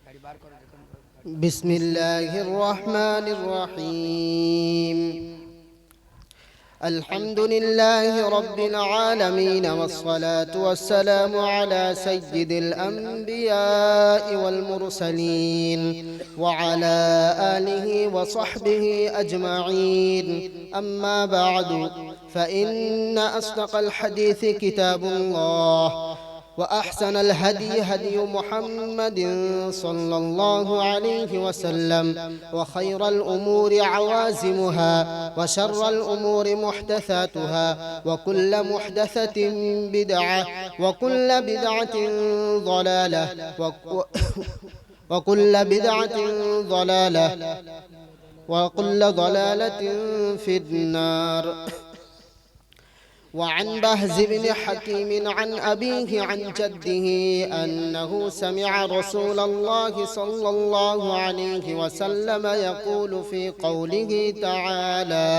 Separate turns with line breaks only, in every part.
بسم الله الرحمن الرحيم. الحمد لله رب العالمين، والصلاة والسلام على سيد الأنبياء والمرسلين وعلى آله وصحبه أجمعين. أما بعد، فإن أصدق الحديث كتاب الله، وأحسن الهدي هدي محمد صلى الله عليه وسلم، وخير الأمور عوازمها، وشر الأمور محدثاتها، وكل محدثة بدعة، وكل بدعة ضلالة، وكل بدعة ضلالة، وكل ضلالة في النار. وعن بهز بن حكيم عن أبيه عن جده أنه سمع رسول الله صلى الله عليه وسلم يقول في قوله تعالى: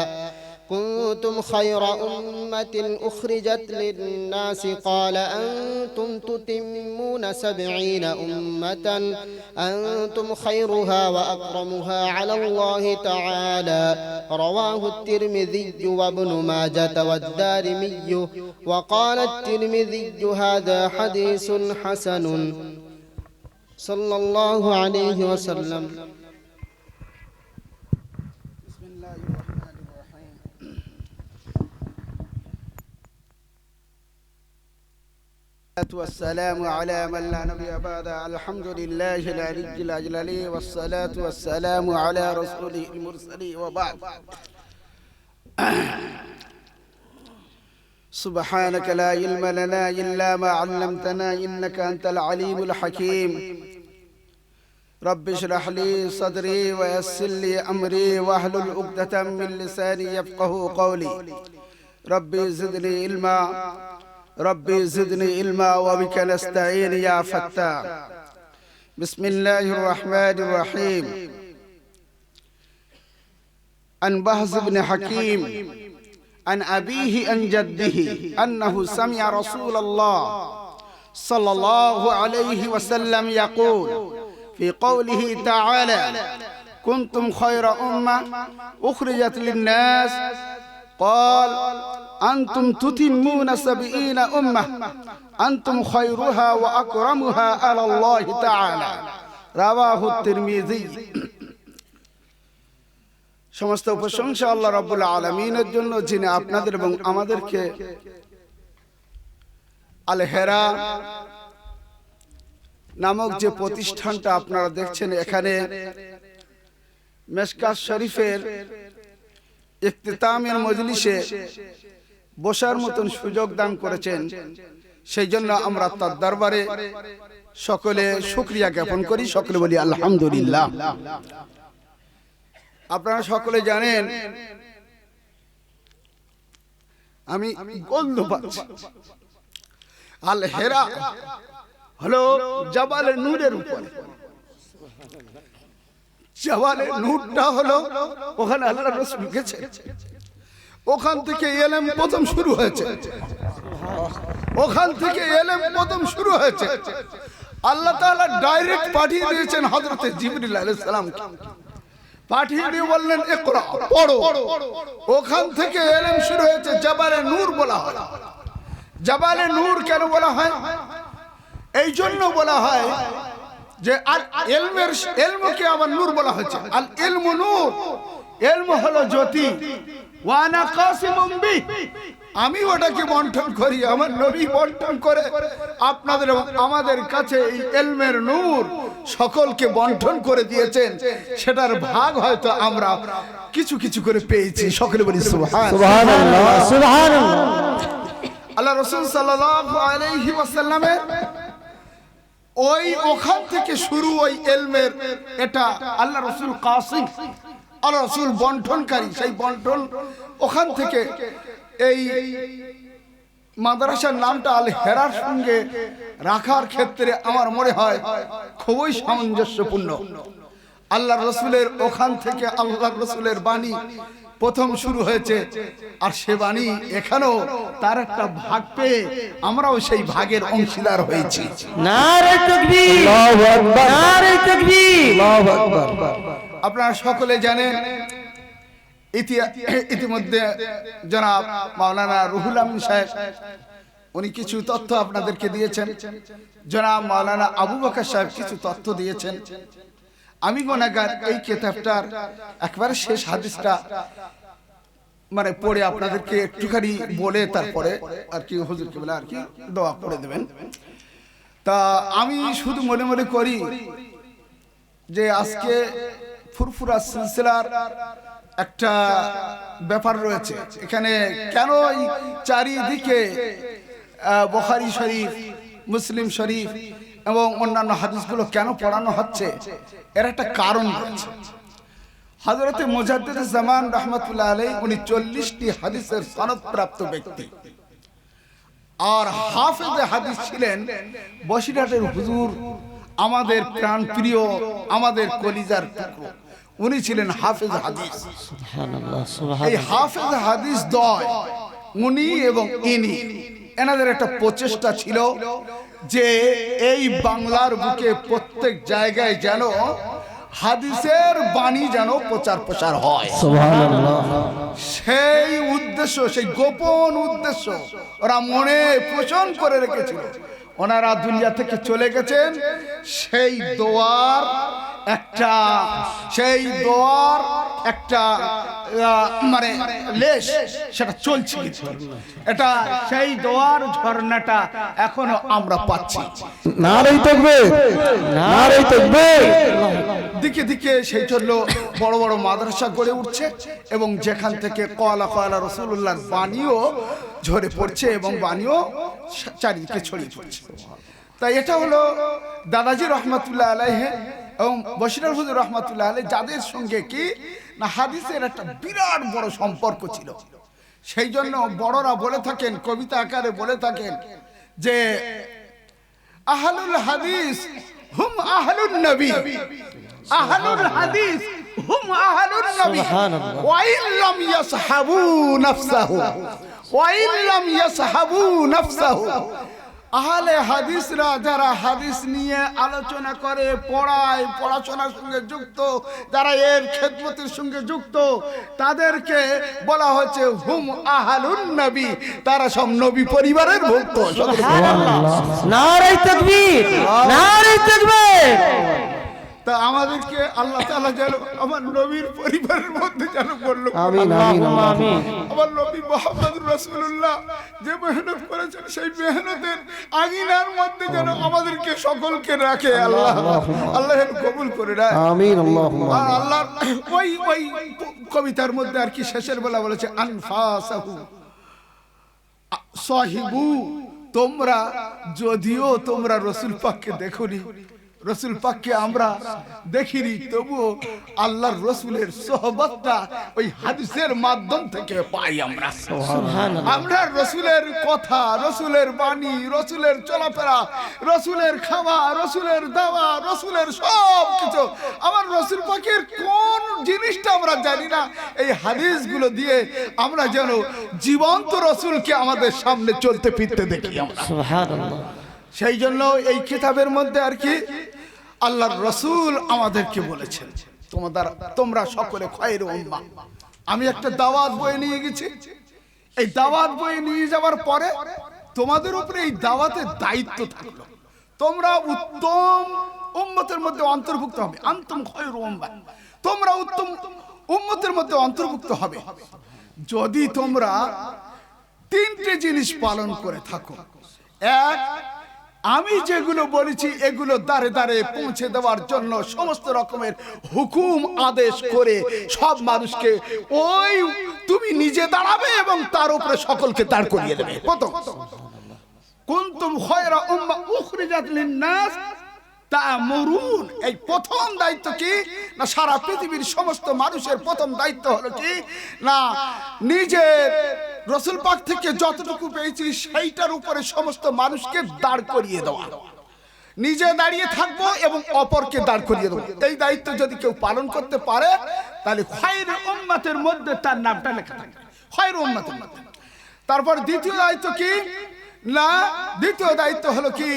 كنتم خير أمة أخرجت للناس، قال أنتم تتمون 70 أمة، أنتم خيرها وأكرمها على الله تعالى. رواه الترمذي وابن ماجة والدارمي، وقال الترمذي هذا حديث حسن. صلى الله عليه وسلم.
والسلام على من لا نبي بعد. الحمد لله العلي الأجلل، والصلاة والسلام على رسوله المرسل، وبعد. سبحانك لا علم لنا إلا ما علمتنا، إنك أنت العليم الحكيم. رب اشرح لي صدري ويسر لي أمري واحلل عقدة من لساني يفقه قولي. ربي زدني علما، ربي زدني علما، وبك نستعين يا فتاح. بسم الله الرحمن الرحيم. عن بهز بن حكيم عن أبيه عن جده أنه سمع رسول الله صلى الله عليه وسلم يقول في قوله تعالى: كنتم خير أمة أخرجت للناس، قال أنتم تتمون 70 أمة، أنتم خيرها وأكرمها على الله تعالى. رواه الترمذي। সমস্ত প্রশংসা আল্লাহ রাব্বুল আলামিনের জন্য, যিনি আপনাদের এবং আমাদেরকে আল হেরা নামক যে প্রতিষ্ঠানটা আপনারা দেখছেন, এখানে মেশকাত শরীফের ইখতিতামের মজলিসে বসার মতন সুযোগ দান করেছেন। সেই জন্য আমরা তার দরবারে সকলে শুকরিয়া জ্ঞাপন করি, সকলে বলি আলহামদুলিল্লাহ। আপনারা সকলে জানেন, আমি গন্ধ পাচ্ছি। আল হেরা হলো জাবালে নূরের উপরে। জাবালে নূরটা হলো ওখানে আল্লাহ রাসূল গেছে, ওখান থেকে ইলম প্রথম শুরু হয়েছে, ওখান থেকে ইলম প্রথম শুরু হয়েছে। আল্লাহ তাআলা ডাইরেক্ট পাঠিয়ে দিয়েছেন হযরত জিবরিল আলাইহিস সালামকে, পাঠিয়ে দিয়ে বললেন ইকরা, পড়ো। ওখান থেকে ইলম শুরু হয়েছে। জাবালে নূর বলা হয়। জাবালে নূর কেন বলা হয়? এই জন্য বলা হয় যে আল ইলমের ইলমকে আবার নূর বলা হয়েছে। আল ইলমু নূর, ইলম হলো জ্যোতি। ওয়া আনা কাসিমুম বি, আমি ওটাকে বন্টন করি, আমার নবী বন্টন করে আপনাদের এবং আমাদের কাছে এই ইলমের নূর সকলকে বন্টন করে দিয়েছেন। সেটার ভাগ হয়তো আমরা কিছু কিছু করে পেয়েছি। সকলে বলি সুবহানাল্লাহ, সুবহানাল্লাহ। আল্লাহ রাসূল সাল্লাল্লাহু আলাইহি ওয়াসাল্লামের ওখান থেকে শুরু, ওই ইলমের এটা আল্লাহ রাসূল কাসিম, আল্লাহ রাসূল বন্টনকারী। সেই বন্টন ওখান থেকে এই মাদ্রাসার নামটা আল হেরার সঙ্গে রাখার ক্ষেত্রে আমার মনে হয় খুবই সামঞ্জস্যপূর্ণ। আল্লাহ রাসূলের ওখান থেকে আল্লাহ রাসূলের বাণী প্রথম শুরু হয়েছে, আর সে বাণী এখানেও তার একটা ভাগ পেয়ে আমরাও সেই ভাগের অংশীদার হয়েছি।
নারে তাকবীর, আল্লাহু আকবার, নারে তাকবীর।
আল্লাহু আকবার।
আপনারা সকলে জানেন ইতিমধ্যে জনাব মাওলানা রুহুল আমিন সাহেব উনি কিছু তথ্য আপনাদেরকে দিয়েছেন, জনাব মাওলানা আবু বকর সাহেব কিছু তথ্য দিয়েছেন। আমি গুনাহগার এই কিতাবটার একবারে শেষ হাদিসটা মানে পড়ে আপনাদেরকে একটুখানি বলে তারপরে আর কি হুজুরকে বলে আর কি দোয়া করে দেবেন। তা আমি শুধু মনে মনে করি যে আজকে ফুরফুরা সিলসিলার একটা ব্যাপার রয়েছে এখানে। কেন এই চারিদিকে বুখারী শরীফ, মুসলিম শরীফ এবং অন্যান্য হাদিসগুলো কেন পড়ানো হচ্ছে, এর একটা কারণ রয়েছে। হযরতে মুজাদ্দিদ জামান রাহমাতুল্লাহ আলাইহি উনি 40টি হাদিসের সনদ প্রাপ্ত ব্যক্তি, আর হাফেজে হাদিস ছিলেন বসিরহাটের হুজুর, আমাদের প্রাণ প্রিয়, আমাদের কলিজার টুকরো, উনি ছিলেন হাফেজ হাদিস।
সুবহানাল্লাহ,
এই
সুবহানাল্লাহ।
হাফেজ হাদিস দয় উনি এবং ইনি এনাদের একটা প্রচেষ্টা ছিল যে এই বাংলার বুকে প্রত্যেক জায়গায় যেন হাদিসের বাণী যেন প্রচার প্রসার হয়।
সুবহানাল্লাহ।
সেই উদ্দেশ্য, সেই গোপন উদ্দেশ্য ওরা মনে পোষণ করে রেখেছিল। ওনারা দুনিয়া থেকে চলে গেছেন, সেই দোয়ার একটা মানে লেশ সেটা চলছে, এটা সেই দোয়ার ঝর্ণাটা এখনো আমরা পাচ্ছি।
নারে তাকবীর, নারে তাকবীর।
দিকে দিকে সেই জন্য বড় বড় মাদ্রাসা গড়ে উঠছে এবং যেখান থেকে কলা কলা রাসূলুল্লাহর বাণীও ঝরে পড়ছে এবং বাণীও চারিদিকে ছড়িয়ে পড়ছে। তাই এটা হলো দাদাজি রহমাতুল্লাহ আলাইহি এবং বশির হুজুর রহমাতুল্লাহ আলাইহি, যাদের সঙ্গে কি না হাদিসের একটা বিরাট বড় সম্পর্ক ছিল। সেই জন্য বড়রা বলে থাকেন, কবিতা আকারে বলে থাকেন যে আহলুল হাদিস হুম আহলুন নবী, আহলুল হাদিস হুম আহলুন নবী ওয়া ইল্লাম ইয়াসহাবু নাফসাহু, ওয়া ইল্লাম ইয়াসহাবু নাফসাহু। আহলে হাদিসরা যারা হাদিস নিয়ে আলোচনা করে, পড়ায়, পড়াশোনার সঙ্গে যুক্ত, যারা এর খেদমতের সঙ্গে যুক্ত, তাদেরকে বলা হচ্ছে হুম আহলুন নবী, তারা সব নবী পরিবারের ভুক্ত।
সুবহানাল্লাহ, নারে তাকবীর, নারে তাকবীর।
তা আমাদেরকে আল্লাহ তাআলা যেন আমার নবীর পরিবারের মধ্যে যেন বললো
আমিন, আমিন, আমিন।
আমার নবী মুহাম্মদ রাসূলুল্লাহ যে মেহনত করেছেন সেই মেহনতের আঙিনার মধ্যে যেন আমাদেরকে সকলকে রাখে। আল্লাহ আল্লাহ কবুল করে নেয়।
আমিন, আল্লাহুম্মা আমিন।
আল্লাহ ওই কবিতার মধ্যে আর কি শেষের বেলা বলেছে আনফাসাহু সাহিবু, তোমরা যদিও তোমরা রাসূল পাককে দেখোনি, রসুল পাককে আমরা দেখিনি, তবুও আল্লাহর রসুলের সোহবতটা ওই হাদিসের মাধ্যম থেকে পাই আমরা। আমরা রসুলের কথা, রসুলের বাণী, রসুলের চলাফেরা, রসুলের খাওয়া, রসুলের দাওয়া, রসুলের সব কিছু, আমার রসুল পাকের কোন জিনিসটা আমরা জানি না, এই হাদিসগুলো দিয়ে আমরা যেন জীবন্ত রসুলকে আমাদের সামনে চলতে ফিরতে দেখি আমরা।
সুবহানাল্লাহ।
সেই জন্য এই কিতাবের মধ্যে আর কি আল্লাহর রসুল আমাদেরকে বলেছেন তোমরা সকলে খয়ের উম্মাহ। আমি একটা দাওয়াত বয়ে নিয়ে গেছি, এই দাওয়াত বয়ে নিয়ে যাওয়ার পরে তোমাদের উপরে এই দাওয়াতের দায়িত্ব থাকলো, তোমরা উত্তম উম্মতের মধ্যে অন্তর্ভুক্ত হবে। আনতুম খয়ের উম্মাহ, তোমরা উত্তম উম্মতের মধ্যে অন্তর্ভুক্ত হবে যদি তোমরা তিনটে জিনিস পালন করে থাকো। এক, আমি যেগুলো বলেছি এগুলো দাঁড়ে দাঁড়ে পৌঁছে দেওয়ার জন্য সমস্ত রকমের হুকুম আদেশ করে সব মানুষকে ওই তুমি নিজে দাঁড়াবে এবং তার উপরে সকলকে দাঁড় করিয়ে দেবে। প্রথম, কুনতুম খায়রা উম্মাহ উখরিজাত লিন-নাস তা'মুরুন, এই প্রথম দায়িত্ব কি না সারা পৃথিবীর সমস্ত মানুষের প্রথম দায়িত্ব হলো কি না নিজের রসুল পাক থেকে যতটুকু পেয়েছি সেইটার উপরে সমস্ত মানুষকে দাঁড় করিয়ে দেওয়া, নিজে দাঁড়িয়ে থাকবো এবং অপরকে দাঁড় করিয়ে দেবো। এই দায়িত্ব যদি কেউ পালন করতে পারে তাহলে খায়র উম্মতের মধ্যে তার নামটা লেখা থাকবে, খায়র উম্মতের মধ্যে। তারপর দ্বিতীয় দায়িত্ব কি না দ্বিতীয় দায়িত্ব হলো কি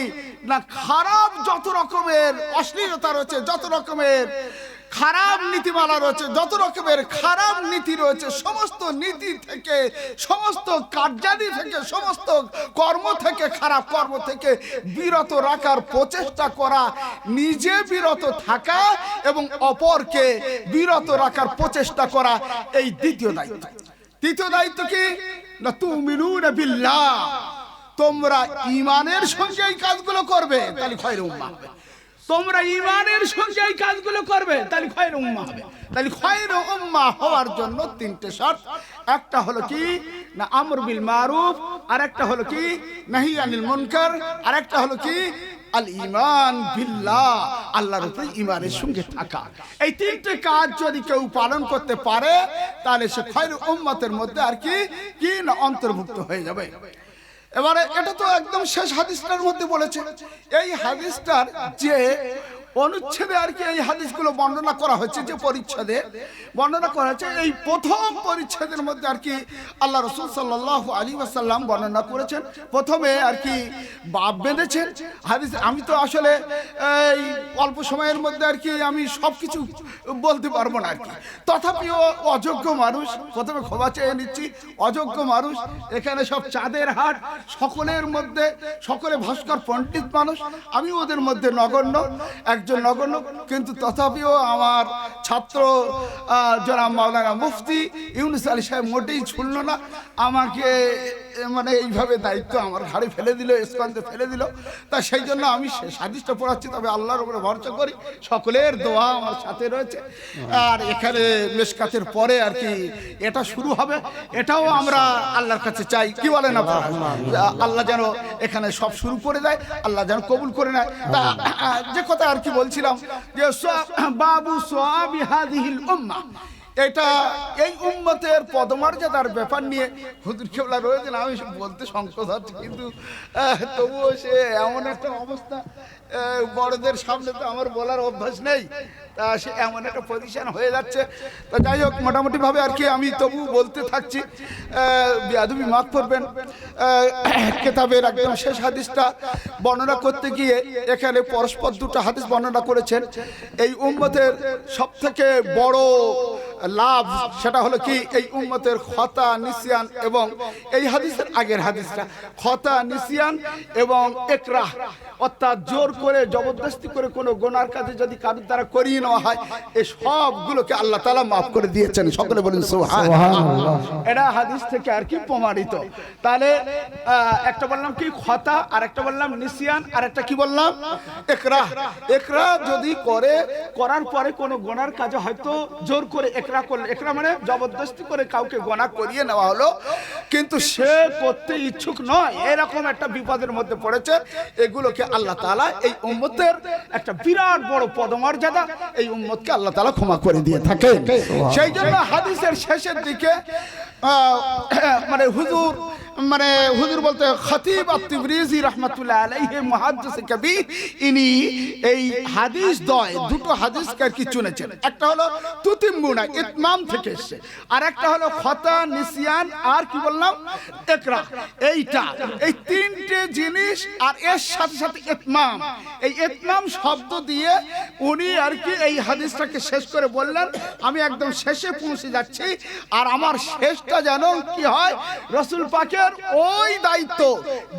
না খারাপ যত রকমের অশ্লীলতা রয়েছে, যত রকমের খারাপ নীতিমালা রয়েছে, যত রকমের খারাপ নীতি রয়েছে, সমস্ত নীতি থেকে, সমস্ত কার্যাদি থেকে, সমস্ত কর্ম থেকে, খারাপ কর্ম থেকে বিরত রাখার প্রচেষ্টা করা, নিজে বিরত থাকা এবং অপরকে বিরত রাখার প্রচেষ্টা করা, এই দ্বিতীয় দায়িত্ব। তৃতীয় দায়িত্ব কি না তুমিনুনা বিল্লাহ, তোমরা ঈমানের সঙ্গে এই কাজগুলো করবে, তাহলে খয়রে উম্মাহ হবে। তোমরা ঈমানের সঙ্গে এই কাজগুলো করবে, তাহলে খয়রে উম্মাহ হবে। তাহলে খয়রে উম্মাহ হওয়ার জন্য তিনটে শর্ত। একটা হলো কি না আমর বিল মারুফ, আর একটা হলো কি নাহি আনিল মুনকার, আর একটা হলো কি আল ঈমান বিল্লাহ, আল্লাহর উপরে ঈমানের সঙ্গে থাকা। এই তিনটে কাজ যদি কেউ পালন করতে পারে তাহলে সে খয়রে উম্মতের মধ্যে আর কি কি না অন্তর্ভুক্ত হয়ে যাবে। এবারে এটা তো একদম শেষ হাদিসটার মধ্যে বলেছে। এই হাদিসটার যে অনুচ্ছেদে আর কি এই হাদিসগুলো বর্ণনা করা হয়েছে, যে পরিচ্ছেদে বর্ণনা করা হয়েছে, এই প্রথম পরিচ্ছেদের মধ্যে আর কি আল্লাহ রাসূল সাল্লাল্লাহু আলাইহি ওয়াসাল্লাম বর্ণনা করেছেন। প্রথমে আর কি বাব বেঁধেছেন হাদিস। আমি তো আসলে এই অল্প সময়ের মধ্যে আর কি আমি সব কিছু বলতে পারবো না আর কি, তথাপিও অযোগ্য মানুষ, প্রথমে ক্ষমা চেয়ে নিচ্ছি, অযোগ্য মানুষ, এখানে সব চাঁদের হাট, সকলের মধ্যে সকলে ভাস্কর পণ্ডিত মানুষ, আমি ওদের মধ্যে নগণ্য, একজন নগণ্য, কিন্তু তথাপিও আমার ছাত্র জনাব মাওলানা মুফতি ইউনুস আলী সাহেব মোটেই ছুড়ল না আমাকে, মানে এইভাবে দায়িত্ব আমার ঘাড়ে ফেলে দিল, স্কন্ধে ফেলে দিল। তা সেই জন্য আমি শেষ হাদিসটা পড়াচ্ছি, তবে আল্লাহর উপরে ভরসা করি, সকলের দোয়া আমার সাথে রয়েছে। আর এখানে মেশকাতের পরে আর কি এটা শুরু হবে, এটাও আমরা আল্লাহর কাছে চাই, কি বলেন আপনারা? আল্লাহ যেন এখানে সব শুরু করে দেয়, আল্লাহ যেন কবুল করে নেয়। তা যে কথা আর কি বলছিলাম যে বাবু সোয়াবি হাদিহিল উম্মাহ, এটা এই উম্মতের পদমর্যাদার ব্যাপার নিয়ে হুজুর কেবলা রয়েছেন, আমি বলতে সংকোচ হচ্ছে, কিন্তু তবুও সে এমন একটা অবস্থা, বড়দের সামনে তো আমার বলার অভ্যাস নেই, তা সে এমন একটা পজিশন হয়ে যাচ্ছে। তা যাই হোক, মোটামুটি ভাবে আর কি আমি তবু বলতে থাকছি, বেয়াদবি মাফ করবেন। কিতাবের একদম শেষ হাদিসটা বর্ণনা করতে গিয়ে এখানে পরস্পর দুটো হাদিস বর্ণনা করেছেন। এই উম্মতের সব থেকে বড় লাভ সেটা হলো কি এই উম্মতের খতা নিসিয়ান, এবং এই হাদিসের আগের হাদিসটা খতা নিসিয়ান এবং ইকরাহ, অর্থাৎ জোর করে জবরদস্তি করে কোনো গুনার কাজে যদি কারোর দ্বারা করিয়ে নেওয়া হয়, এই সবগুলোকে আল্লাহ তাআলা মাফ করে দিয়েছেন। সকলে বলেন সুবহানাল্লাহ। এটা হাদিস থেকে আর কি প্রমাণিত। তাহলে একটা বললাম কি খতা, আর একটা বললাম নিসিয়ান, আর একটা কি বললাম ইকরাহ। ইকরাহ যদি করার পরে কোনো গুনার কাজে হয়তো জোর করে ইকরাহ করলে, ইকরাহ মানে জবরদস্তি করে কাউকে গুনাহ করিয়ে নেওয়া হলো, কিন্তু সে করতে ইচ্ছুক নয়, এরকম একটা বিপদের মধ্যে পড়েছে, এগুলোকে আল্লাহ তাআলা এই উম্মতের একটা বিরাট বড় পদমর্যাদা, এই উম্মতকে আল্লাহ তাআলা ক্ষমা করে দিয়ে থাকেন। সেই জন্য হাদিসের শেষের দিকে মানে হুজুর বলতে খতিব আত-তিবরিজি রাহমাতুল্লাহ আলাইহি মুহাদ্দিস কবির, ইনি এই হাদিস দুটো হাদিসকে আর কি চুনেছেন। একটা হলো তুতিম্মুনা, ইতমাম থেকে এসেছে, আর একটা হলো খতা নিসিয়ান, আর কি বললাম ইকরাহ। এইটা এই তিনটে জিনিস, আর এর সাথে সাথে ইতমাম, এই ইতমাম শব্দ দিয়ে উনি আর কি এই হাদিসটাকে শেষ করে বললেন, আমি একদম শেষে পৌঁছে যাচ্ছি, আর আমার শেষটা যেন কি হয় রাসূল পাকের ওই দায়িত্ব,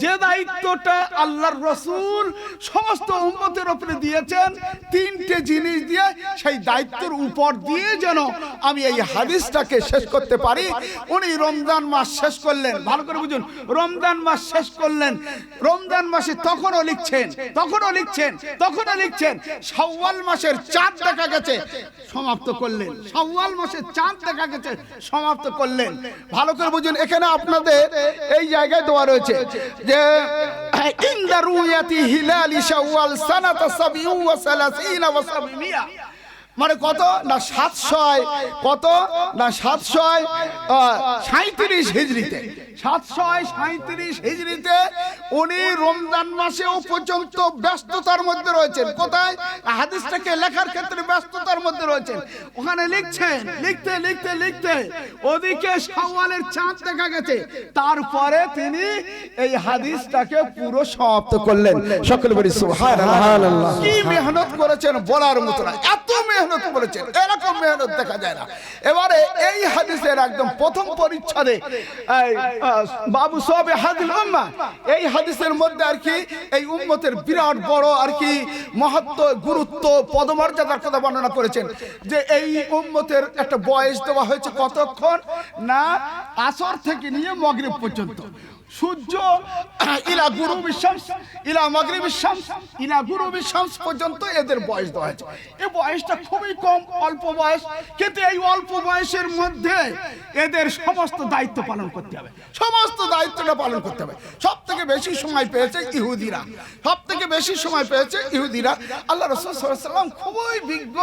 যে দায়িত্বটা আল্লাহর রাসূল সমস্ত উম্মতের উপরে দিয়েছেন, তিনটে জিনিস দিয়ে সেই দায়িত্বের উপর দিয়ে যেন আমি এই হাদিসটাকে শেষ করতে পারি। উনি রমজান মাস শেষ করলেন, ভালো করে বুঝুন, রমজান মাস শেষ করলেন, রমজান মাসে তখনও লিখছেন শাওয়াল মাসের চাঁদ দেখা গেছে, সমাপ্ত করলেন, শাওয়াল মাসের চাঁদ দেখা গেছে, সমাপ্ত করলেন। ভালো করে বুঝুন, এখানে আপনাদের এই জায়গায় দেওয়া রয়েছে যে ইনদা রুয়াতি হিলালি শাওয়াল সানাতা 37 ওয়া 700, মানে কত না 737 হিজরিতে 737 হিজরিতে উনি রমজান মাসেও পর্যন্ত ব্যস্ততার মধ্যে রয়েছেন। কোথায়? হাদিসটাকে লেখার ক্ষেত্রে ব্যস্ততার মধ্যে রয়েছেন। ওখানে লিখছেন, লিখতে লিখতে লিখতে ওদিকে শাওয়ালের চাঁদ দেখা গেছে, তারপরে তিনি এই হাদিসটাকে পুরো সমাপ্ত করলেন। সকলে বলি সুবহানাল্লাহ। কি মেহনত করেছেন বলার মতো না, এত মেহনত করেছেন, এরকম মেহনত দেখা যায় না। এবারে এই হাদিসের একদম প্রথম পরিচ্ছদে বাবু সবে হাদিল উম্মাহ, এই হাদিসের মধ্যে আর কি এই উম্মতের বিরাট বড় আর কি মহত্ব, গুরুত্ব, পদমর্যাদার কথা বর্ণনা করেছেন। যে এই উম্মতের একটা বয়স দেওয়া হয়েছে কতক্ষণ না আসর থেকে নিয়ে মাগরিব পর্যন্ত। সূর্য ইলা গুরুবিশ শামস ইলা মাগরিবিশ শামস ইলা গুরুবিশ শামস পর্যন্ত এদের বয়স দেওয়া হয়েছে। এই বয়সটা খুবই কম, অল্প বয়স, কিন্তু এই অল্প বয়সের মধ্যে এদের সমস্ত দায়িত্ব পালন করতে হবে, সমস্ত দায়িত্বটা পালন করতে হবে। সব থেকে বেশি সময় পেয়েছে ইহুদিরা, সব থেকে বেশি সময় পেয়েছে ইহুদিরা। আল্লাহ রাসূল সাল্লাল্লাহু আলাইহি ওয়াসাল্লাম খুবই বিজ্ঞ,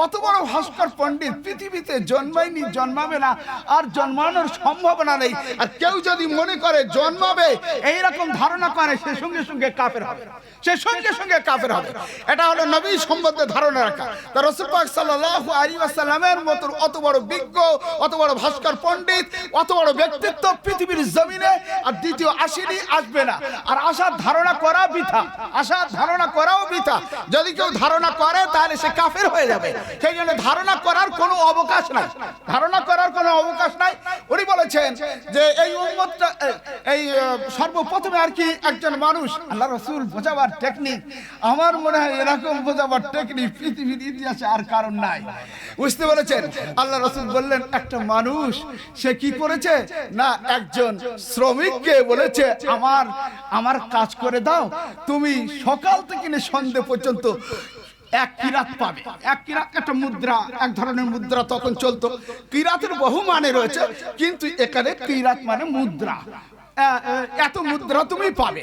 অত বড় ভাস্কর পণ্ডিত পৃথিবীতে জন্মায়নি, জন্মাবে না, আর জন্মানোর সম্ভাবনা নেই। আর কেউ যদি মনে করে জন্মাবে এইরকম ধারণা করে, সে সঙ্গে সঙ্গে কাফের হবে, সে সঙ্গে সঙ্গে কাফের হবে। এটা হলো নবী সম্বন্ধে ধারণা রাখা। তা রাসূল পাক সাল্লাল্লাহু আলাইহি ওয়াসাল্লামের মতো অত বড় বিজ্ঞ, অত বড় ভাস্কর পণ্ডিত, অত বড় ব্যক্তিত্ব পৃথিবীর জমিনে আর দ্বিতীয় আসেনি, আসবে না। আর আশার ধারণা করা বৃথা, আশার ধারণা করাও বৃথা। যদি কেউ ধারণা করে তাহলে সে কাফের হয়ে যাবে। সেই জন্য ধারণা করার কোনো অবকাশ নাই, ধারণা করার কোনো অবকাশ নাই। উনি বলেছেন যে এই উম্মতটা এই সর্বপ্রথমে আর কি একজন মানুষ, আল্লাহ রাসূল বোঝাবার টেকনিক, আমার মনে হয় এরকম বোঝাবার টেকনিক পৃথিবীর ইতিহাসে আর কারণ নাই। বুঝতে পেরেছেন? আল্লাহ রাসূল বললেন একটা মানুষ সে কি করেছে না একজন শ্রমিককে বলেছে আমার কাজ করে দাও, তুমি সকাল থেকে নিয়ে সন্ধ্যে পর্যন্ত এক কিরাত পাবে। এক কিরাত একটা মুদ্রা, এক ধরনের মুদ্রা তখন চলতো। কিরাতের বহু মানে রয়েছে, কিন্তু এখানে কিরাত মানে মুদ্রা। এত মুদ্রা তুমি পাবে,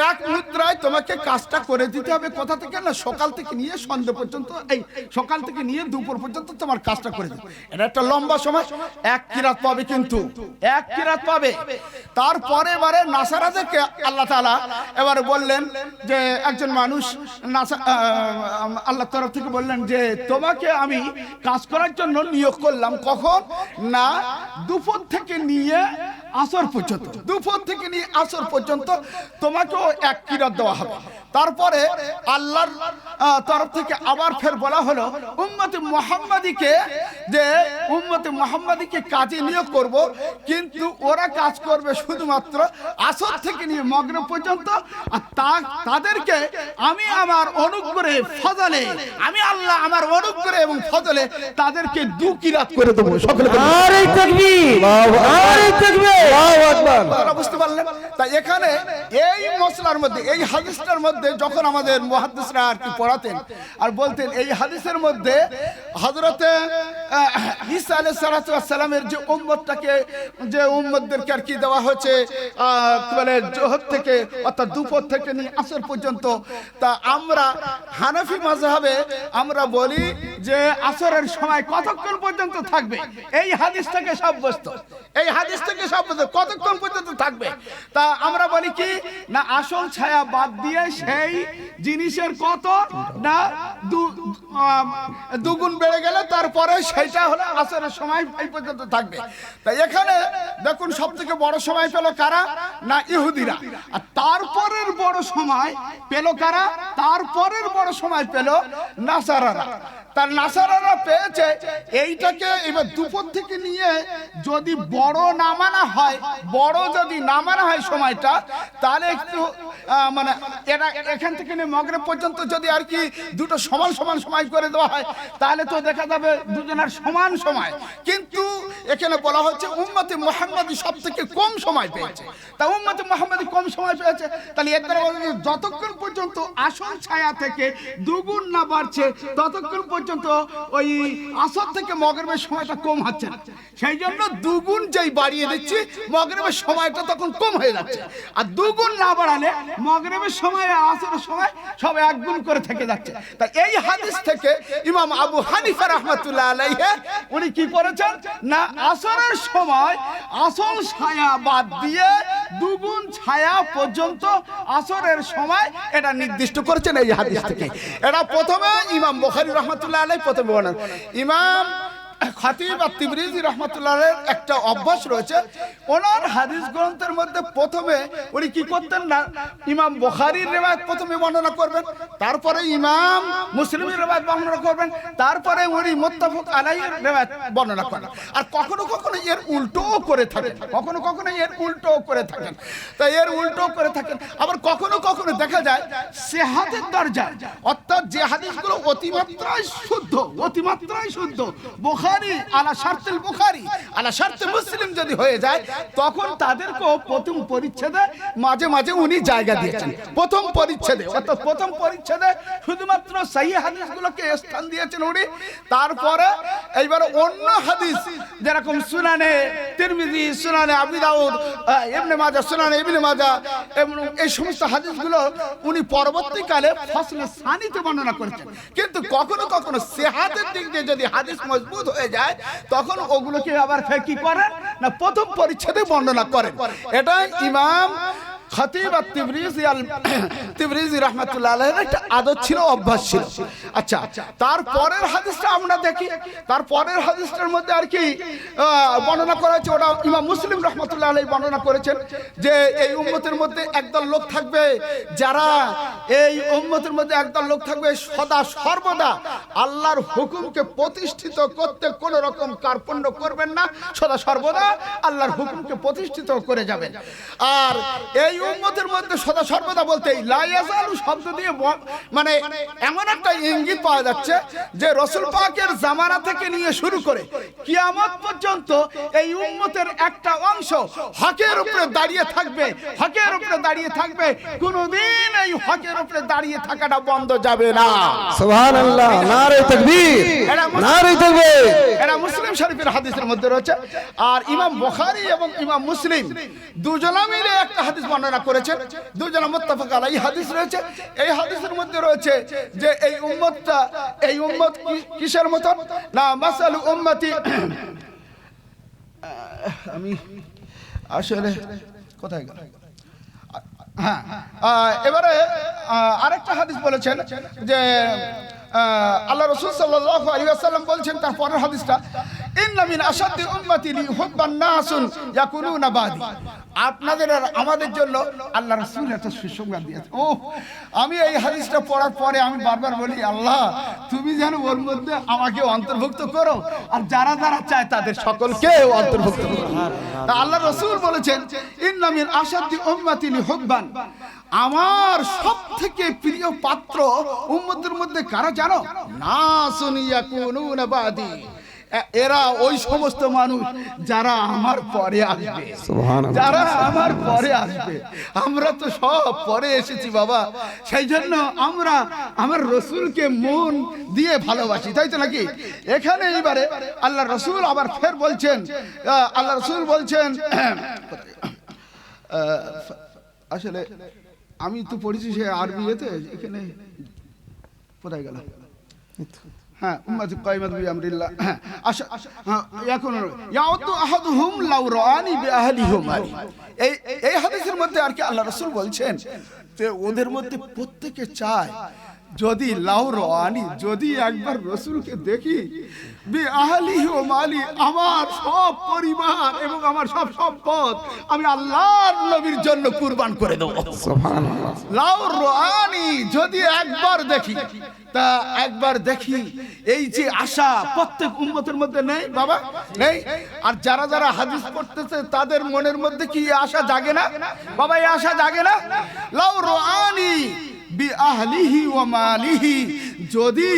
এক মুদ্রায় তোমাকে কাজটা করে দিতে হবে। কোথা থেকে না সকাল থেকে নিয়ে সন্ধ্যা পর্যন্ত, এই সকাল থেকে নিয়ে দুপুর পর্যন্ত তোমার কাজটা করে দিতে। এটা একটা লম্বা সময়, এক কিরাত পাবে, কিন্তু এক কিরাত পাবে। তারপরে এবারে নাসারাদেরকে আল্লাহ তাআলা এবারে বললেন যে একজন মানুষ আল্লাহ তরফ থেকে বললেন যে তোমাকে আমি কাজ করার জন্য নিয়োগ করলাম। কখন না দুপুর থেকে নিয়ে আসর পর্যন্ত, দুপুর থেকে নিয়ে আসর পর্যন্ত তোমাকেও এক কিরাত দেওয়া হবে। তারপরে আল্লাহর তরফ থেকে আবার ফের বলা হলো উম্মতে মুহাম্মাদিকে, যে উম্মতে মুহাম্মাদিকে কাজে নিয়োগ করব, কিন্তু ওরা কাজ করবে শুধুমাত্র আসর থেকে নিয়ে মাগরিব পর্যন্ত। আর তাদেরকে আমি আমার অনুগ্রহে ফজলে, আমি আল্লাহ আমার অনুগ্রহে এবং ফজলে তাদেরকে দু কিরাত করে দেবো। সকলে
নারে তাকবীর, নারে তাকবীর, আল্লাহু আকবার।
আপনারা বুঝতে পারলেন? তাই এখানে এই মসলার মধ্যে, এই হাদিসটার মধ্যে যখন আমাদের মুহাদ্দিসরা আর কি পড়াতেন আর বলতেন, এই হাদিসের মধ্যে হযরতে ঈসা আলাইহিস সালাতু ওয়াস সালামের যে উম্মতটাকে, যে উম্মতদেরকে আর কি দেওয়া হয়েছে মানে জোহর থেকে অর্থাৎ দুপুর থেকে নিয়ে আসর পর্যন্ত। তা আমরা হানাফি মাযহাবে আমরা বলি যে আসরের সময় কতক্ষণ পর্যন্ত থাকবে, এই হাদিস থেকে সাব্যস্ত, এই হাদিস থেকে সাব্যস্ত কতক্ষণ পর্যন্ত থাকবে। তা আমরা বলি কি না আসল ছায়া বাদ দিয়ে সেই জিনিসের কত না দুগুণ বেড়ে গেলে তারপরে সেটা হলো আসরের সময় এই পর্যন্ত থাকবে। তাই এখানে দেখুন সব থেকে বড় সময় পেল কারা না ইহুদিরা। আর তারপরের বড় সময় পেল কারা, তারপরের বড় সময় পেল নাসারারা। তার নাসারারা পেয়েছে এইটাকে এবার দুপুর থেকে নিয়ে যদি বড় না মানা হয়, বড় যদি না মানা হয় সময়টা, তাহলে একটু মানে এটা এখান থেকে নিয়ে মাগরিব পর্যন্ত যদি আর কি দুটো সমান সমান সময় করে দেওয়া হয়, তাহলে তো দেখা যাবে দুজনের সমান সময়। কিন্তু এখানে বলা হচ্ছে উম্মতে মুহাম্মাদি সব থেকে কম সময় পেয়েছে। তা উম্মতে মুহাম্মাদি কম সময় পেয়েছে, তাহলে এর দ্বারা যতক্ষণ পর্যন্ত আসল ছায়া থেকে দুগুণ না বাড়ছে ততক্ষণ পর্যন্ত ওই আসর থেকে মাগরিবের সময়টা কম হচ্ছে না। সেই জন্য দুগুণ যেই বাড়িয়ে দিচ্ছি মাগরিবের সময়টা তখন কম হয়ে যাচ্ছে। আর দুগুণ না বাড়ালে মাগরিবের সময় আসরের সময় সব এক গুণ করে থেকে যাচ্ছে। তাই এই হাদিস থেকে ইমাম আবু হানিফা রাহমাতুল্লাহ আলাইহি উনি কি করেছেন না আসরের সময় আসল ছায়া বাদ দিয়ে দুগুণ ছায়া পর্যন্ত আসরের সময় এটা নির্দিষ্ট করেছেন এই হাদিস থেকে। এটা প্রথমে ইমাম বুখারী রাহমাতুল্লাহ আলাইহি প্রথমে বলেন। ইমাম খাতিব আত-তিবরিজি রাহমাতুল্লাহের একটা অভ্যাস রয়েছে, ওনার হাদিস গ্রন্থের মধ্যে প্রথমে উনি কি করতেন না ইমাম বুখারীর রিওয়ায়াত প্রথমে বর্ণনা করবেন, তারপরে ইমাম মুসলিমের রিওয়ায়াত বর্ণনা করবেন, তারপরে উনি মুত্তাফাক আলাইহির রিওয়ায়াত বর্ণনা করেন। আর কখনো কখনো এর উল্টোও করে থাকেন, কখনো কখনো এর উল্টোও করে থাকেন। তাই এর উল্টো করে থাকেন। আবার কখনো কখনো দেখা যায় সিহাতের দরজায়, অর্থাৎ যে হাদিসগুলো অতিমাত্রায় শুদ্ধ, অতিমাত্রায় শুদ্ধ, বুখারী আলা শারতুল বুখারী আলা শারতুল মুসলিম যদি হয়ে যায়, তখন তাদেরকেও প্রথম পরিচ্ছেদে মাঝে মাঝে উনি জায়গা দিয়েছেন। প্রথম পরিচ্ছেদে, অর্থাৎ প্রথম পরিচ্ছেদে শুধুমাত্র সহিহ হাদিসগুলোকে স্থান দিয়েছেন উনি। তারপরে এইবার অন্য হাদিস যেরকম সুনানে তিরমিজি, সুনানে আবু দাউদ, ইবনে মাজাহ, সুনানে ইবনে মাজাহ এবং এই সমস্ত হাদিসগুলো উনি পরবর্তীকালে ফসলে সানিতে বর্ণনা করেছেন। কিন্তু কখনো কখনো সিহাতের দিক দিয়ে যদি হাদিস মজবুত হয়ে যায়, তখন ওগুলোকে আবার কি করেন না প্রথম পরিচ্ছেদে বর্ণনা করেন। এটা ইমাম খাতিব আত-তিবরিজি রাহমাতুল্লাহ আলাইহির একটা আদত ছিল, অভ্যাস ছিল। আচ্ছা, তারপরের হাদিসটা আমরা দেখি। তারপরের হাদিসটার মধ্যে আর কি বর্ণনা করা হয়েছে, ওটা ইমাম মুসলিম রাহমাতুল্লাহ আলাইহি বর্ণনা করেছেন যে এই উম্মতের মধ্যে একদল লোক থাকবে, যারা এই উম্মতের মধ্যে একদল লোক থাকবে সদা সর্বদা আল্লাহর হুকুমকে প্রতিষ্ঠিত করতে কোনো রকম কার্পণ্য করবেন না, সদা সর্বদা আল্লাহর হুকুমকে প্রতিষ্ঠিত করে যাবেন। আর এই উম্মতের মধ্যে সদা সর্বদা বলতে লা ইয়াজালু শব্দ দিয়ে মানে এমন একটা ইঙ্গিত পাওয়া যাচ্ছে যে রাসূল পাকের জামানা থেকে নিয়ে শুরু করে কিয়ামত পর্যন্ত এই উম্মতের একটা অংশ হকের উপরে দাঁড়িয়ে থাকবে, হকের উপরে দাঁড়িয়ে থাকবে, কোনোদিন এই হকের উপরে দাঁড়িয়ে থাকাটা বন্ধ যাবে না।
সুবহানাল্লাহ, নারে তাকবীর, নারে তাকবীর।
এটা মুসলিম শরীফের হাদিসের মধ্যে রয়েছে। আর ইমাম বুখারী এবং ইমাম মুসলিম দুজনে মিলে একটা হাদিস বর্ণনা করেছেন, দুজনে মুত্তাফাক আলাইহি হাদিস রয়েছে। এই হাদিসের মধ্যে রয়েছে যে এই উম্মতটা, এই উম্মত কিসের মতন না মাসালু উম্মতি, আমি আসলে কোথায় গেল, হ্যাঁ এবারে আরেকটা হাদিস বলেছেন যে আল্লাহ রাসূল সাল্লাল্লাহু আলাইহি ওয়াসাল্লাম বলছেন তার পরের হাদিসটা, ইন্না মিন আশাদ্দি উম্মতি লিহুব্বান নাসুন ইয়াকুনুনা বাদি। আপনাদের আর আমাদের জন্য আল্লাহ রাসূল একটা সুসংবাদ দিয়েছেন। ও আমি এই হাদিসটা পড়ার পরে আমি বারবার বলি, আল্লাহ তুমি যেন ওর মধ্যে আমাকে অন্তর্ভুক্ত করো, আর যারা যারা চায় তাদের সকলকে অন্তর্ভুক্ত করো। আল্লাহ রাসূল বলেছেন ইন্না মিন আশাদ্দি উম্মতি লিহুব্বান, আমার সবথেকে প্রিয় পাত্র উম্মতের মধ্যে কারা জানো, নাসুন ইয়াকুনুনা বাদি, এরা ওই সমস্ত মানুষ যারা আমার পরে আসবে, যারা আমার পরে আসবে। আমরা তো সব পরে এসেছি বাবা, সেই জন্য আমরা আমার রসুলকে মন দিয়ে ভালোবাসি, তাই তো নাকি? এখানে এইবারে আল্লাহ রসুল আবার ফের বলছেন, আল্লাহ রসুল বলছেন আসলে আমি তো পড়েছি সে আরবি এতে, এখানে কোথায় গেল, হ্যাঁ উম্মতি কায়মাত বিআমরিল্লাহ। আচ্ছা এখন ইয়াউদু আহাদুহুম লাউ রাআনি বিআহলিহিম, এই হাদিসের মধ্যে আর কি আল্লাহ রাসূল বলছেন যে ওদের মধ্যে প্রত্যেকে চায় যদি লাউ রাআনি, যদি একবার রাসূলকে দেখি, বিআহলিহি ওয়া মালি, আমার সব পরিবার এবং আমার সব সম্পদ আমি আল্লাহর নবীর জন্য কুরবান করে দেব। সুবহানাল্লাহ, লাউ রাআনি, যদি একবার দেখি, তা একবার দেখি, এই যে আশা প্রত্যেক উম্মতের মধ্যে নেই বাবা, নেই? আর যারা যারা হাদিস পড়তেছে তাদের মনের মধ্যে কি আশা জাগে না বাবা? এই আশা জাগে না? লাউ রাআনি বিআহলিহি ওয়া মালিহি, যদি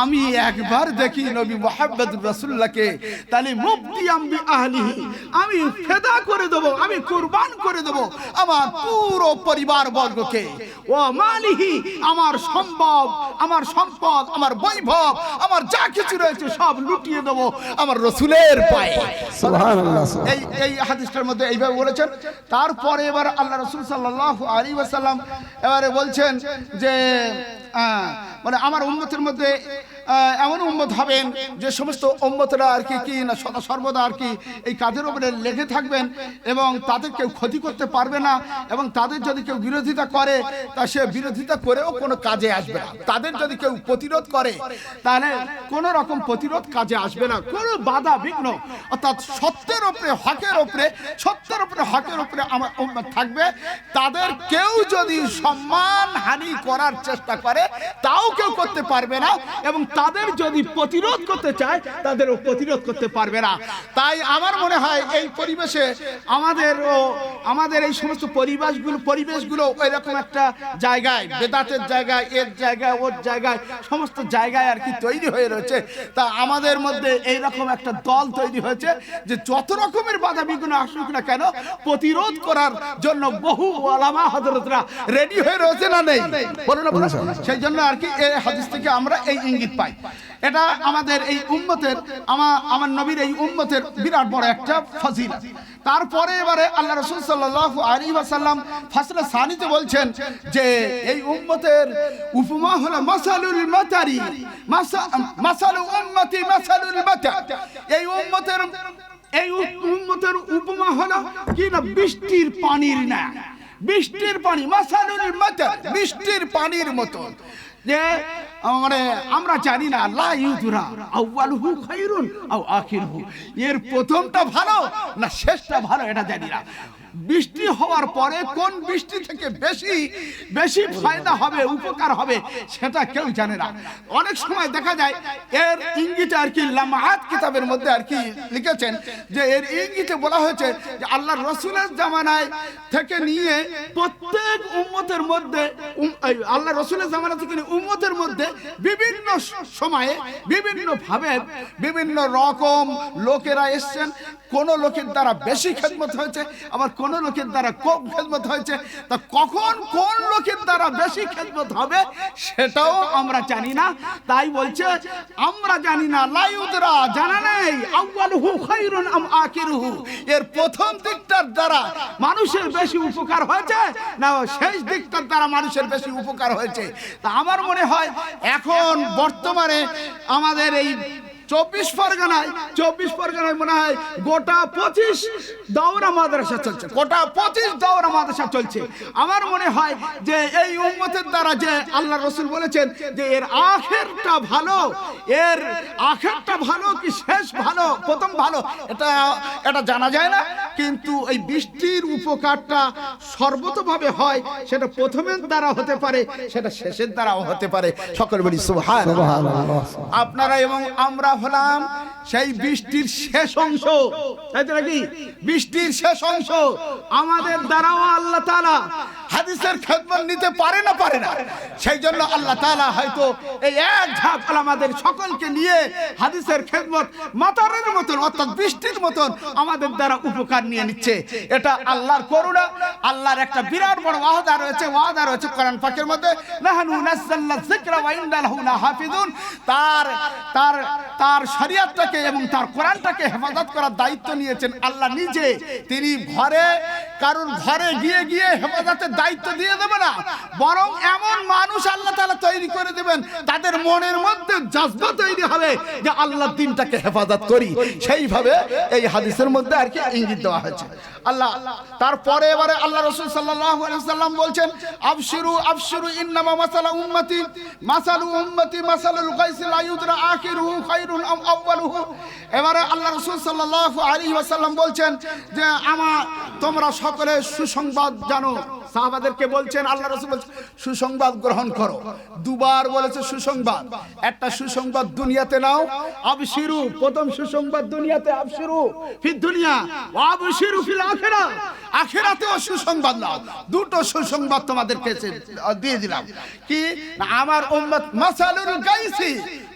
আমি একবার দেখি নবী মুহাম্মদুর রাসূলুল্লাহকে, তাহলে মুফতিয়াম বিআহলিহি, আমি ফেদা করে দেব, আমি কুরবান করে দেব আমার পুরো পরিবার বর্গকে, ওয়া মালিহি, আমার সম্ভব, আমার সম্পদ, আমার বৈভব, আমার যা কিছু রয়েছে সব লুটিয়ে দেব আমার রাসূলের পায়ে। সুবহানাল্লাহ। এই হাদিসটার মধ্যে এইভাবে বলেছেন। তারপরে এবার আল্লাহ রাসূল সাল্লাল্লাহু আলাইহি ওয়াসাল্লাম এবারে বলছেন যে মানে আমার উম্মতের মধ্যে এমন উম্মত হবেন যে সমস্ত উম্মতরা আর কি না সদা সর্বদা আর কি এই কাজের উপরে লেগে থাকবেন এবং তাদের কেউ ক্ষতি করতে পারবে না, এবং তাদের যদি কেউ বিরোধিতা করে তা সে বিরোধিতা করেও কোনো কাজে আসবে না। তাদের যদি কেউ প্রতিরোধ করে তাহলে কোনো রকম প্রতিরোধ কাজে আসবে না, কোনো বাধা বিঘ্ন, অর্থাৎ সত্যের উপরে হকের উপরে আমার উম্মত থাকবে। তাদের কেউ যদি সম্মান হানি করার চেষ্টা করে তাও কেউ করতে পারবে না, এবং তাদের যদি প্রতিরোধ করতে চায় তাদেরও প্রতিরোধ করতে পারবে না। তাই আমার মনে হয় এই পরিবেশে আমাদের এই সমস্ত পরিবেশগুলো এরকম একটা জায়গায়, বেদাতের জায়গায়, এর জায়গায়, ওর জায়গায়, সমস্ত জায়গায় আর কি তৈরি হয়ে রয়েছে। তা আমাদের মধ্যে এইরকম একটা দল তৈরি হয়েছে যে যত রকমের বাধা বিঘ্ন আসুক না কেন প্রতিরোধ করার জন্য বহু ওলামা হযরতরা রেডি হয়ে রয়েছে, না নেই? বলুন না? সেই জন্য আর কি এই হাদিস থেকে আমরা এই ইঙ্গিত পাই। এটা আমাদের এই উম্মতের, আমার নবীর এই উম্মতের বিরাট বড় একটা ফজিলত। তারপরে এবারে আল্লাহ রাসূল সাল্লাল্লাহু আলাইহি ওয়াসাল্লাম ফাসলে সানিতে বলছেন যে এই উম্মতের উপমা হলো মাসালুল মাতারি, মাসালু উম্মতি মাসালুল মাতার। এই উম্মতের উপমা হলো কি না বৃষ্টির পানির না, বৃষ্টির পানি, মাসালুল মাতার, বৃষ্টির পানির মতো। যে মানে আমরা জানি না লা ইউদরা আউয়ালুহু খায়রুন আও আখিরুহু, এর প্রথমটা ভালো না শেষটা ভালো এটা জানি না। বৃষ্টি হওয়ার পরে কোন বৃষ্টি থেকে বেশি ফায়দা হবে, উপকার হবে সেটা কেউ জানে না। অনেক সময় দেখা যায় এর ইঙ্গিতে আর কি লামাআত কিতাবের মধ্যে আর কি লিখেছেন যে এর ইঙ্গিতে বলা হয়েছে যে আল্লাহর রাসূলের জামানায় থেকে নিয়ে প্রত্যেক উম্মতের মধ্যে, আল্লাহর রাসূলের জামানা থেকে নিয়ে উম্মতের মধ্যে বিভিন্ন সময়ে বিভিন্ন ভাবে বিভিন্ন রকম লোকেরা এসেছেন। কোন লোকের দ্বারা বেশি খেদমত হয়েছে, আবার কোন লোকের দ্বারা কম খেদমত হয়েছে। তা কখন কোন লোকের দ্বারা বেশি খেদমত হবে সেটাও আমরা জানি না। তাই বলছে আমরা জানি না, লা ইউদরা, জানা নেই, আউয়ালুহু খায়রুন আম আখিরুহু, এর প্রথম দিকটার দ্বারা মানুষের বেশি উপকার হয়েছে না শেষ দিকটার দ্বারা মানুষের বেশি উপকার হয়েছে। তা আমার মনে হয় এখন বর্তমানে আমাদের এই 24 পরগনায় মনে হয় গোটা 25 দাওরা মাদ্রাসা চলছে, গোটা 25 দাওরা মাদ্রাসা চলছে। আমার মনে হয় যে এই উম্মতের দ্বারা যে আল্লাহ রাসূল বলেছেন যে এর আখিরটা ভালো, এর আখিরটা ভালো কি শেষ ভালো, প্রথম ভালো, এটা জানা যায় না। কিন্তু এই বৃষ্টির উপকারটা সর্বতভাবে হয়, সেটা প্রথমের দ্বারা হতে পারে, সেটা শেষের দ্বারাও হতে পারে। সকলে বলি সুবহানাল্লাহ। আপনারা এবং আমরা হলাম সেই বৃষ্টির শেষ অংশ, তাই তো নাকি? বৃষ্টির শেষ অংশ আমাদের দ্বারাও আল্লাহ তাআলা হাদিসের খেদমত নিতে পারে না। সেই জন্য আল্লাহ তাআলা হয়তো এই এক ঝাঁক আমাদের সকলকে নিয়ে হাদিসের খেদমত মাতারের মতন, অর্থাৎ বৃষ্টির মতন আমাদের দ্বারা উপকার নিয়ে নিচ্ছে। এটা আল্লাহর করুণা, আল্লাহর একটা বিরাট বড় ওয়াদা রয়েছে কোরআন পাকের মধ্যে, নাহনু নাযালনা যিকরা ওয়া ইন্না লাহু লাহাফিজুন। তার শরীয়তটাকে এবং তার কোরআনটাকে হেফাজত করার দায়িত্ব নিয়েছেন আল্লাহ নিজে। তিনি কারণ ঘরে গিয়ে হেফাজতের দায়িত্ব দিয়ে দেবে না, বরং এমন মানুষ আল্লাহ তাআলা তৈরি করে দেবেন তাদের মনের মধ্যে জজবা তৈরি হবে যে আল্লাহর দ্বীনটাকে হেফাজত করি। সেইভাবে এই হাদিসের মধ্যে আর কি ইঙ্গিত দেওয়া হয়েছে। তারপরে এবারে আল্লাহ রাসূল সাল্লাল্লাহু আলাইহি ওয়াসাল্লাম বলছেন আবশিরু ইন্নামা মাসালু উম্মতি মাসালুল গায়সি লা ইউদরা আখিরুহু খায়রুন আম আউয়ালুহু। এবারে আল্লাহ রাসূল সাল্লাল্লাহু আলাইহি ওয়াসাল্লাম বলছেন যে তোমরা সকলে সুসংবাদ জানো। সাহাবাদেরকে বলছেন, আল্লাহ রাসূল বলছেন সুসংবাদ গ্রহণ করো। দুবার বলেছে সুসংবাদ। একটা সুসংবাদ দুনিয়াতে নাও, আবশিরু, প্রথম সুসংবাদ দুনিয়াতে, আবশিরু ফিদ দুনিয়া ওয়া আবশিরু ফিল আখিরাহ, আখিরাতেও সুসংবাদ নাও। দুটো সুসংবাদ তোমাদেরকে দিয়ে দিলাম। কি না, আমার উম্মত মাসালুল গায়সি,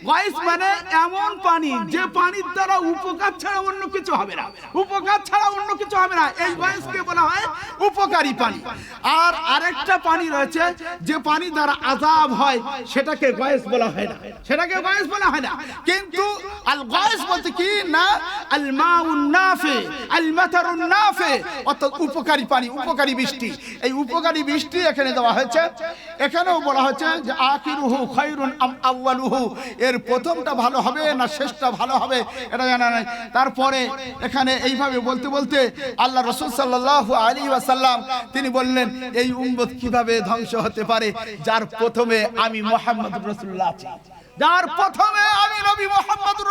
গায়স মানে এমন পানি যে পানির দ্বারা উপকার ছাড়া অন্য কিছু হবে না, এই গায়সকে বলা হয় উপকারী পানি। আর আরেকটা পানি রয়েছে যে পানি দ্বারা আযাব হয়, সেটাকে গায়স বলা হয় না, কিন্তু আল গায়স বলতে কি না, আল মাউন নাফি, আল মাতারুন নাফি, অর্থাৎ উপকারী পানি, উপকারী বৃষ্টি। এই উপকারী বৃষ্টি এখানে দেওয়া হয়েছে। এখানেও বলা হয়েছে যে আখিরুহু খায়রুন আম আউয়ালুহু, এর প্রথমটা ভালো হবে না শেষটা ভালো হবে এটা জানা নাই। তারপরে এখানে এইভাবে বলতে বলতে আল্লাহ রাসূল সাল্লাল্লাহু আলাইহি ওয়াসাল্লাম তিনি বললেন এই উম্মত কিভাবে ধ্বংস হতে পারে যার প্রথমে আমি মুহাম্মদ রাসূলুল্লাহ আছি, যার প্রথমে আমি